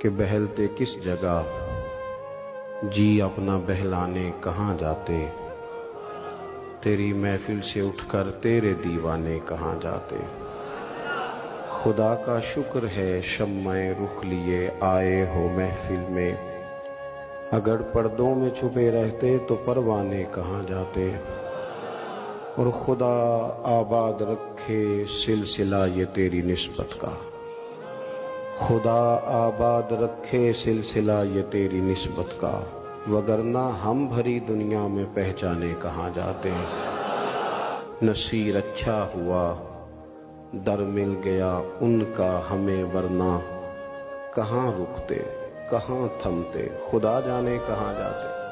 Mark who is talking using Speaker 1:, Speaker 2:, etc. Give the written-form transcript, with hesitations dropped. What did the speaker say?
Speaker 1: कि बहलते किस जगह, जी अपना बहलाने कहाँ जाते। तेरी महफिल से उठकर तेरे दीवाने कहाँ जाते। खुदा का शुक्र है शम्मे रुख लिए आए हो महफिल में, अगर पर्दों में छुपे रहते तो परवाने कहाँ जाते। और खुदा आबाद रखे सिलसिला ये तेरी निस्बत का, खुदा आबाद रखे सिलसिला ये तेरी निस्बत का, वगरना हम भरी दुनिया में पहचाने कहाँ जाते। नसीर अच्छा हुआ दर मिल गया उनका हमें, वरना कहाँ रुकते कहाँ थमते, खुदा जाने कहाँ जाते।